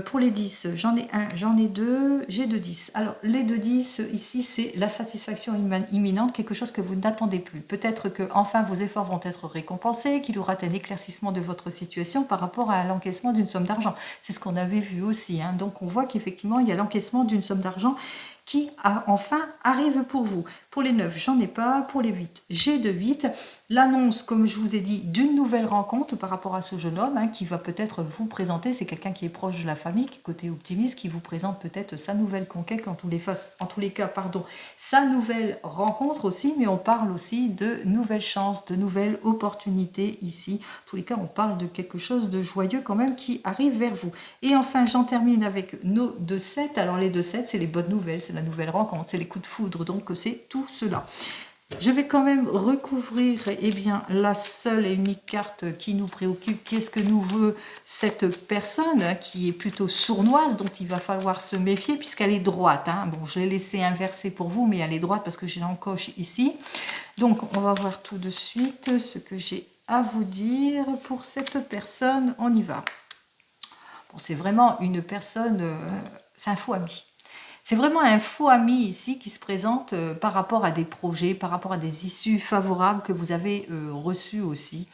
Pour les 10, j'en ai un, j'en ai 2, j'ai 2 10. Alors, les 2 10, ici, c'est la satisfaction imminente, quelque chose que vous n'attendez plus. Peut-être que enfin vos efforts vont être récompensés, qu'il y aura un éclaircissement de votre situation par rapport à l'encaissement d'une somme d'argent. C'est ce qu'on avait vu aussi. Hein. Donc, on voit qu'effectivement, il y a l'encaissement d'une somme d'argent qui enfin arrive pour vous. Pour les 9, j'en ai pas. Pour les 8, j'ai de 8. L'annonce, comme je vous ai dit, d'une nouvelle rencontre par rapport à ce jeune homme, hein, qui va peut-être vous présenter, c'est quelqu'un qui est proche de la famille, qui est côté optimiste, qui vous présente peut-être sa nouvelle conquête, en tous les cas, sa nouvelle rencontre aussi, mais on parle aussi de nouvelles chances, de nouvelles opportunités ici. En tous les cas, on parle de quelque chose de joyeux quand même qui arrive vers vous. Et enfin, j'en termine avec nos 2-7. Alors les 2-7, c'est les bonnes nouvelles, c'est la nouvelle rencontre, c'est les coups de foudre, donc c'est tout cela. Je vais quand même recouvrir la seule et unique carte qui nous préoccupe. Qu'est-ce que nous veut cette personne qui est plutôt sournoise, dont il va falloir se méfier puisqu'elle est droite. Hein. Bon, je l'ai laissé inverser pour vous, mais elle est droite parce que j'ai l'encoche ici. Donc, on va voir tout de suite ce que j'ai à vous dire pour cette personne. On y va. Bon, c'est vraiment une personne, c'est un faux ami. C'est vraiment un faux ami ici qui se présente par rapport à des projets, par rapport à des issues favorables que vous avez reçues aussi.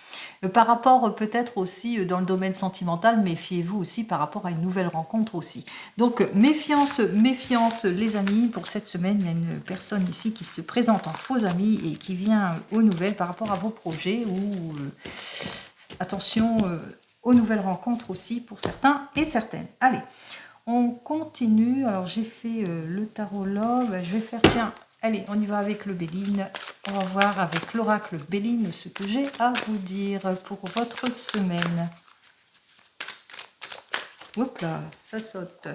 Par rapport peut-être aussi dans le domaine sentimental, méfiez-vous aussi par rapport à une nouvelle rencontre aussi. Donc méfiance, méfiance les amis, pour cette semaine, il y a une personne ici qui se présente en faux ami et qui vient aux nouvelles par rapport à vos projets ou attention aux nouvelles rencontres aussi pour certains et certaines. Allez. On continue. Alors, j'ai fait le tarot Love. Je vais faire, tiens, allez, on y va avec le Béline. On va voir avec l'oracle Béline ce que j'ai à vous dire pour votre semaine. Hop là, ça saute.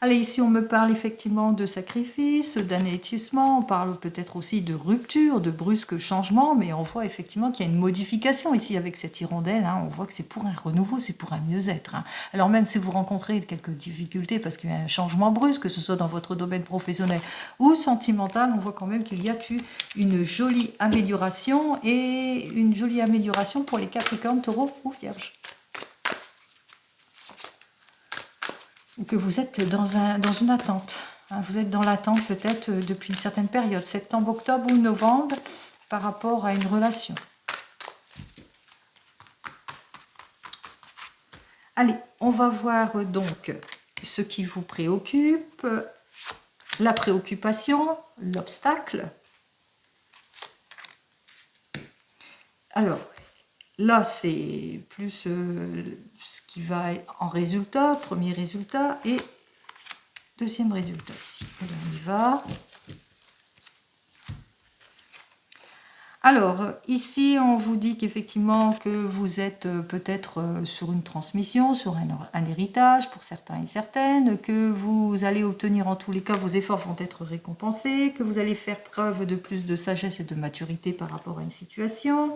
Allez, ici, on me parle effectivement de sacrifice, d'anéantissement. On parle peut-être aussi de rupture, de brusque changement. Mais on voit effectivement qu'il y a une modification ici avec cette hirondelle. Hein. On voit que c'est pour un renouveau, c'est pour un mieux-être. Hein. Alors même si vous rencontrez quelques difficultés parce qu'il y a un changement brusque, que ce soit dans votre domaine professionnel ou sentimental, on voit quand même qu'il y a une jolie amélioration. Et une jolie amélioration pour les Capricornes, Taureaux ou Vierges. Ou que vous êtes dans une attente. Vous êtes dans l'attente peut-être depuis une certaine période, septembre, octobre ou novembre, par rapport à une relation. Allez, on va voir donc ce qui vous préoccupe, la préoccupation, l'obstacle. Alors, là, c'est plus ce qui va en résultat, premier résultat et deuxième résultat ici. Alors, on y va. Alors, ici, on vous dit qu'effectivement, que vous êtes peut-être sur une transmission, sur un héritage pour certains et certaines, que vous allez obtenir en tous les cas, vos efforts vont être récompensés, que vous allez faire preuve de plus de sagesse et de maturité par rapport à une situation.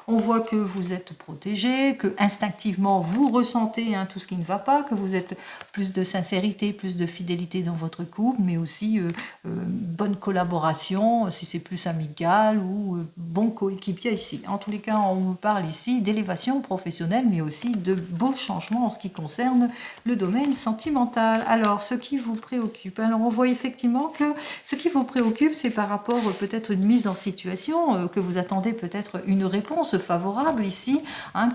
On voit que vous êtes protégé, que instinctivement vous ressentez tout ce qui ne va pas, que vous êtes plus de sincérité, plus de fidélité dans votre couple, mais aussi bonne collaboration, si c'est plus amical ou bon coéquipier ici. En tous les cas, on vous parle ici d'élévation professionnelle, mais aussi de beaux changements en ce qui concerne le domaine sentimental. Alors, ce qui vous préoccupe, alors on voit effectivement que ce qui vous préoccupe, c'est par rapport peut-être une mise en situation, que vous attendez peut-être une réponse favorable ici,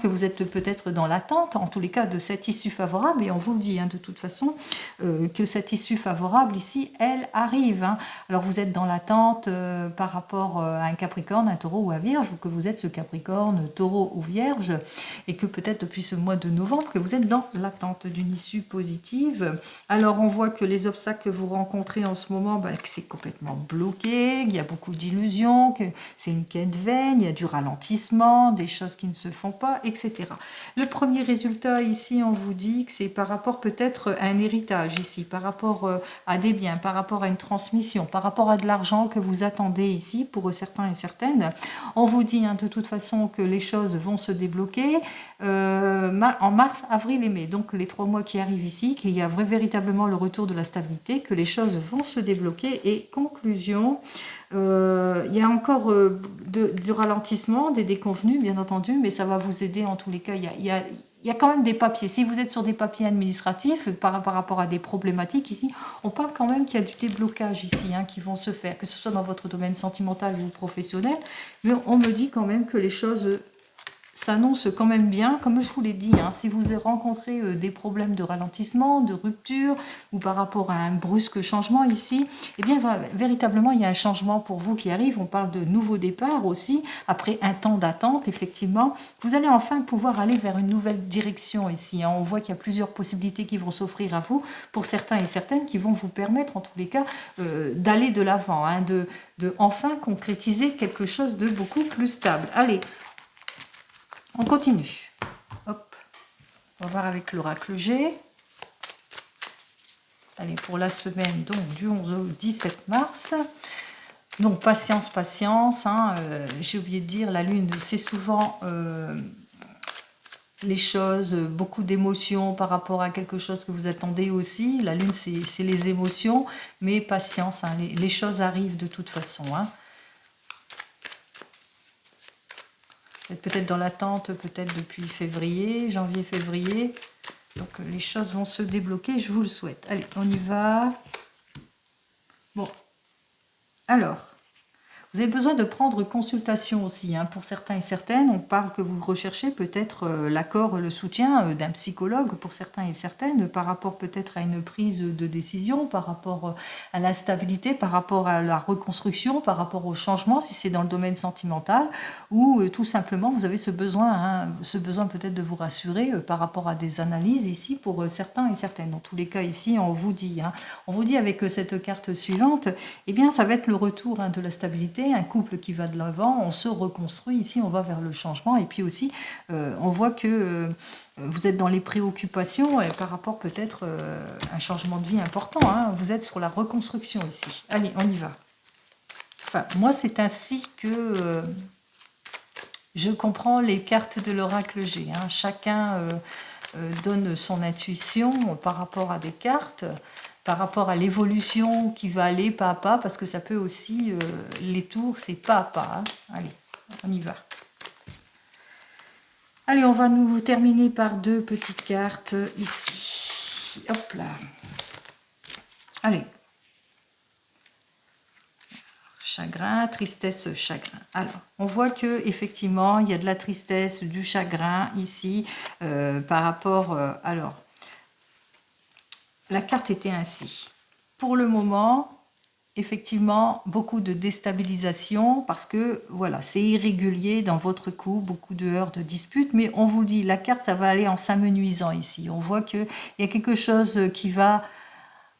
que vous êtes peut-être dans l'attente, en tous les cas, de cette issue favorable, et on vous le dit de toute façon, que cette issue favorable ici, elle arrive. Alors vous êtes dans l'attente par rapport à un Capricorne, un Taureau ou un Vierge, ou que vous êtes ce Capricorne, Taureau ou Vierge, et que peut-être depuis ce mois de novembre, que vous êtes dans l'attente d'une issue positive. Alors on voit que les obstacles que vous rencontrez en ce moment, que c'est complètement bloqué, il y a beaucoup d'illusions, que c'est une quête vaine, il y a du ralentissement, des choses qui ne se font pas, etc. Le premier résultat ici, on vous dit que c'est par rapport peut-être à un héritage ici, par rapport à des biens, par rapport à une transmission, par rapport à de l'argent que vous attendez ici pour certains et certaines. On vous dit de toute façon que les choses vont se débloquer en mars, avril et mai. Donc les 3 mois qui arrivent ici, qu'il y a véritablement le retour de la stabilité, que les choses vont se débloquer. Et conclusion, il y a encore du ralentissement, des déconvenus, bien entendu, mais ça va vous aider en tous les cas. Il y a quand même des papiers. Si vous êtes sur des papiers administratifs par rapport à des problématiques ici, on parle quand même qu'il y a du déblocage ici qui vont se faire, que ce soit dans votre domaine sentimental ou professionnel. Mais on me dit quand même que les choses s'annonce quand même bien, comme je vous l'ai dit, si vous rencontrez des problèmes de ralentissement, de rupture, ou par rapport à un brusque changement ici, eh bien véritablement il y a un changement pour vous qui arrive. On parle de nouveau départ aussi, après un temps d'attente, effectivement. Vous allez enfin pouvoir aller vers une nouvelle direction ici. On voit qu'il y a plusieurs possibilités qui vont s'offrir à vous, pour certains et certaines, qui vont vous permettre en tous les cas d'aller de l'avant, de enfin concrétiser quelque chose de beaucoup plus stable. Allez, on continue. Hop. On va voir avec l'oracle G. Allez, pour la semaine donc du 11 au 17 mars. Donc, patience, patience. J'ai oublié de dire, la Lune, c'est souvent les choses, beaucoup d'émotions par rapport à quelque chose que vous attendez aussi. La Lune, c'est les émotions, mais patience, les choses arrivent de toute façon. Vous êtes peut-être dans l'attente, peut-être depuis février, janvier-février. Donc les choses vont se débloquer, je vous le souhaite. Allez, on y va. Bon, alors, vous avez besoin de prendre consultation aussi. Pour certains et certaines, on parle que vous recherchez peut-être l'accord, le soutien d'un psychologue pour certains et certaines, par rapport peut-être à une prise de décision, par rapport à la stabilité, par rapport à la reconstruction, par rapport au changement, si c'est dans le domaine sentimental, ou tout simplement vous avez ce besoin peut-être de vous rassurer par rapport à des analyses ici pour certains et certaines. Dans tous les cas ici, on vous dit avec cette carte suivante, eh bien ça va être le retour de la stabilité, un couple qui va de l'avant, on se reconstruit, ici on va vers le changement, et puis aussi on voit que vous êtes dans les préoccupations et par rapport peut-être à un changement de vie important, vous êtes sur la reconstruction ici. Allez, on y va. Enfin, moi c'est ainsi que je comprends les cartes de l'oracle G. Chacun donne son intuition par rapport à des cartes, par rapport à l'évolution qui va aller pas à pas, parce que ça peut aussi, les tours, c'est pas à pas. Allez, on y va. Allez, on va nous terminer par 2 petites cartes ici. Hop là. Allez. Chagrin, tristesse, chagrin. Alors, on voit que effectivement, il y a de la tristesse, du chagrin ici, par rapport... alors, la carte était ainsi. Pour le moment, effectivement, beaucoup de déstabilisation parce que, voilà, c'est irrégulier dans votre couple, beaucoup de heurts, de disputes, mais on vous le dit, la carte, ça va aller en s'amenuisant ici. On voit qu'il y a quelque chose qui va,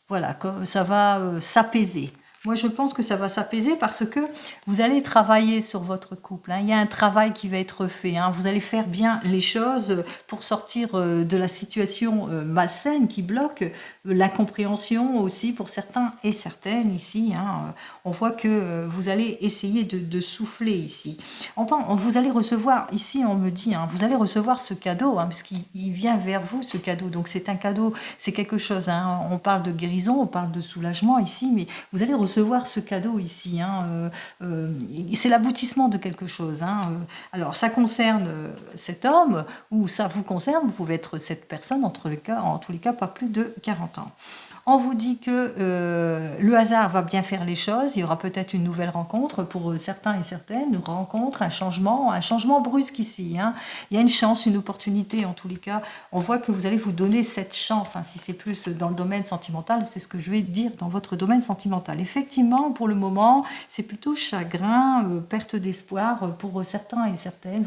voilà, ça va s'apaiser. Moi, je pense que ça va s'apaiser parce que vous allez travailler sur votre couple. Hein. Il y a un travail qui va être fait. Hein. Vous allez faire bien les choses pour sortir de la situation malsaine qui bloque. La compréhension aussi pour certains et certaines ici. Hein. On voit que vous allez essayer de souffler ici. Vous allez recevoir, ici on me dit, hein, vous allez recevoir ce cadeau, hein, parce qu'il vient vers vous ce cadeau. Donc c'est un cadeau, c'est quelque chose. Hein. On parle de guérison, on parle de soulagement ici, mais vous allez recevoir ce cadeau ici. Hein, c'est l'aboutissement de quelque chose. Hein. Alors ça concerne cet homme ou ça vous concerne, vous pouvez être cette personne, en tous les cas pas plus de 40 ans. On vous dit que le hasard va bien faire les choses, il y aura peut-être une nouvelle rencontre pour certains et certaines, une rencontre, un changement brusque ici. Hein. Il y a une chance, une opportunité en tous les cas. On voit que vous allez vous donner cette chance, hein, si c'est plus dans le domaine sentimental, c'est ce que je vais dire dans votre domaine sentimental. Effectivement, pour le moment, c'est plutôt chagrin, perte d'espoir pour certains et certaines.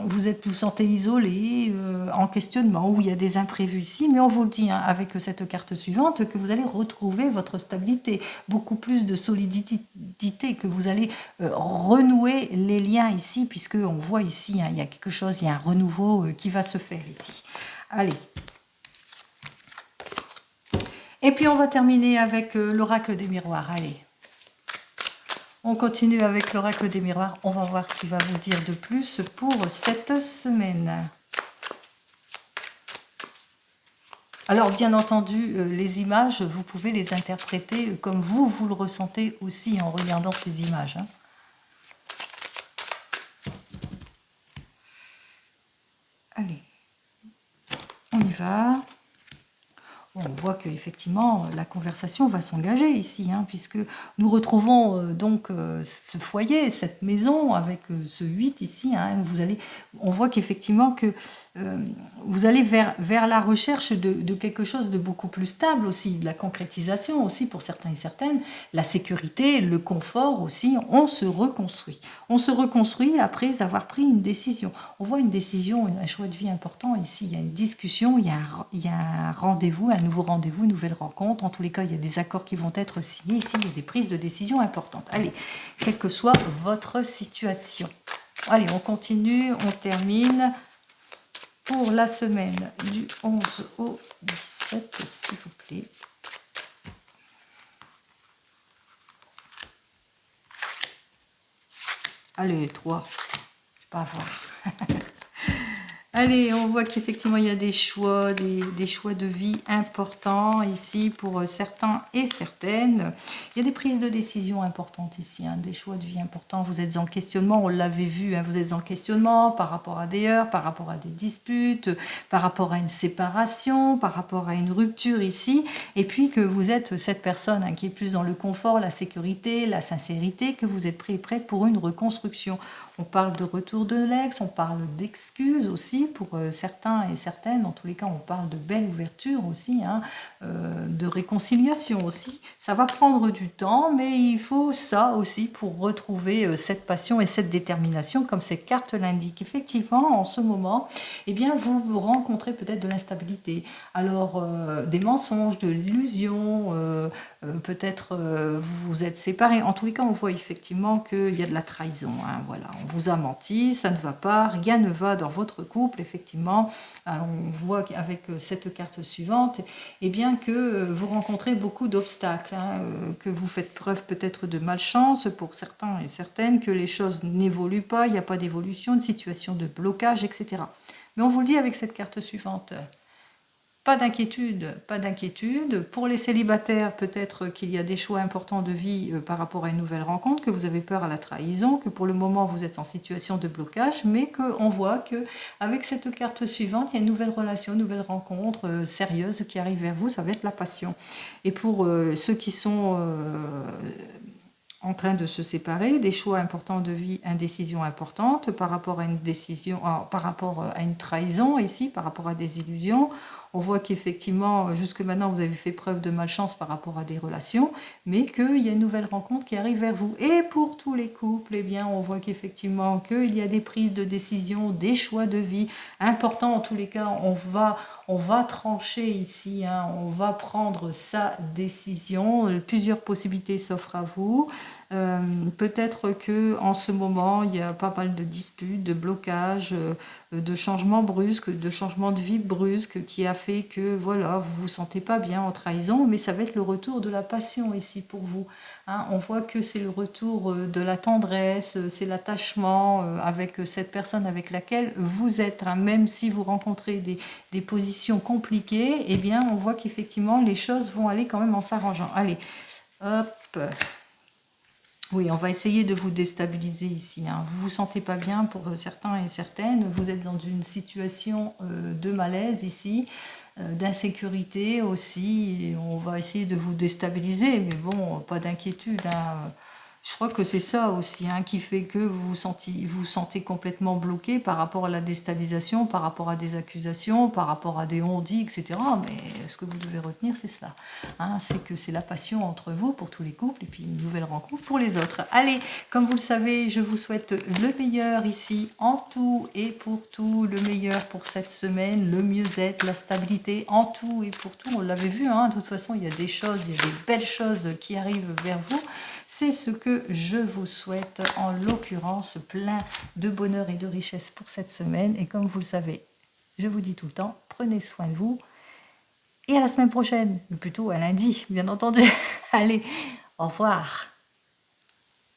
Vous sentez isolé, en questionnement, où il y a des imprévus ici, mais on vous le dit, hein, avec cette carte suivante, que vous allez retrouver votre stabilité, beaucoup plus de solidité, que vous allez renouer les liens ici, puisque on voit ici, hein, il y a quelque chose, il y a un renouveau qui va se faire ici. Allez. Et puis on va terminer avec l'oracle des miroirs. Allez. On continue avec l'oracle des miroirs. On va voir ce qu'il va vous dire de plus pour cette semaine. Alors, bien entendu, les images, vous pouvez les interpréter comme vous le ressentez aussi en regardant ces images. Hein. Allez, on y va. On voit qu'effectivement, la conversation va s'engager ici, hein, puisque nous retrouvons donc ce foyer, cette maison, avec ce 8 ici. Hein, on voit qu'effectivement, que vous allez vers la recherche de quelque chose de beaucoup plus stable aussi, de la concrétisation aussi pour certains et certaines, la sécurité, le confort aussi. On se reconstruit. On se reconstruit après avoir pris une décision. On voit une décision, un choix de vie important ici. Il y a une discussion, il y a un rendez-vous, un nouveau rendez-vous, une nouvelle rencontre. En tous les cas, il y a des accords qui vont être signés. Ici, il y a des prises de décision importantes. Allez, quelle que soit votre situation. Allez, on continue, on termine pour la semaine du 11 au 17, s'il vous plaît. Allez, 3, je ne vais pas avoir. Allez, on voit qu'effectivement, il y a des choix de vie importants ici pour certains et certaines. Il y a des prises de décision importantes ici, hein, des choix de vie importants. Vous êtes en questionnement, on l'avait vu, hein, vous êtes en questionnement par rapport à des heurts, par rapport à des disputes, par rapport à une séparation, par rapport à une rupture ici. Et puis que vous êtes cette personne, hein, qui est plus dans le confort, la sécurité, la sincérité, que vous êtes prêt et prête pour une reconstruction. On parle de retour de l'ex, on parle d'excuses aussi pour certains et certaines. Dans tous les cas, on parle de belle ouverture aussi, hein, de réconciliation aussi. Ça va prendre du temps, mais il faut ça aussi pour retrouver cette passion et cette détermination, comme cette carte l'indique. Effectivement, en ce moment, eh bien, vous rencontrez peut-être de l'instabilité. Alors, des mensonges, de l'illusion, peut-être vous vous êtes séparés. En tous les cas, on voit effectivement qu'il y a de la trahison. Hein, voilà. On vous a menti, ça ne va pas, rien ne va dans votre couple, effectivement. Alors, on voit qu'avec cette carte suivante, eh bien que vous rencontrez beaucoup d'obstacles, hein, que vous faites preuve peut-être de malchance pour certains et certaines, que les choses n'évoluent pas, il n'y a pas d'évolution, une situation de blocage, etc. Mais on vous le dit avec cette carte suivante. Pas d'inquiétude, pas d'inquiétude. Pour les célibataires, peut-être qu'il y a des choix importants de vie par rapport à une nouvelle rencontre, que vous avez peur à la trahison, que pour le moment vous êtes en situation de blocage, mais qu'on voit que avec cette carte suivante, il y a une nouvelle relation, une nouvelle rencontre sérieuse qui arrive vers vous, ça va être la passion. Et pour ceux qui sont en train de se séparer, des choix importants de vie, indécision importante par rapport à une décision, par rapport à une trahison ici, par rapport à des illusions. On voit qu'effectivement, jusque maintenant, vous avez fait preuve de malchance par rapport à des relations, mais qu'il y a une nouvelle rencontre qui arrive vers vous. Et pour tous les couples, eh bien, on voit qu'effectivement, qu'il y a des prises de décision, des choix de vie importants. En tous les cas, on on va trancher ici, hein, on va prendre sa décision. Plusieurs possibilités s'offrent à vous. Peut-être que en ce moment, il y a pas mal de disputes, de blocages, de changements brusques, de changements de vie brusques qui a fait que voilà, vous vous sentez pas bien en trahison, mais ça va être le retour de la passion ici pour vous. Hein. On voit que c'est le retour de la tendresse, c'est l'attachement avec cette personne avec laquelle vous êtes. Hein. Même si vous rencontrez des positions compliquées, eh bien, on voit qu'effectivement, les choses vont aller quand même en s'arrangeant. Allez, hop. Oui, on va essayer de vous déstabiliser ici. Hein. Vous vous sentez pas bien pour certains et certaines. Vous êtes dans une situation de malaise ici, d'insécurité aussi. Et on va essayer de vous déstabiliser, mais bon, pas d'inquiétude. Hein. Je crois que c'est ça aussi hein, qui fait que vous sentez complètement bloqué par rapport à la déstabilisation, par rapport à des accusations, par rapport à des on-dit, etc. Mais ce que vous devez retenir, c'est cela. Hein, c'est que c'est la passion entre vous pour tous les couples et puis une nouvelle rencontre pour les autres. Allez, comme vous le savez, je vous souhaite le meilleur ici en tout et pour tout. Le meilleur pour cette semaine, le mieux-être, la stabilité en tout et pour tout. On l'avait vu, hein, de toute façon, il y a des choses, il y a des belles choses qui arrivent vers vous. C'est ce que je vous souhaite, en l'occurrence, plein de bonheur et de richesse pour cette semaine. Et comme vous le savez, je vous dis tout le temps, prenez soin de vous. Et à la semaine prochaine, ou plutôt à lundi, bien entendu. Allez, au revoir.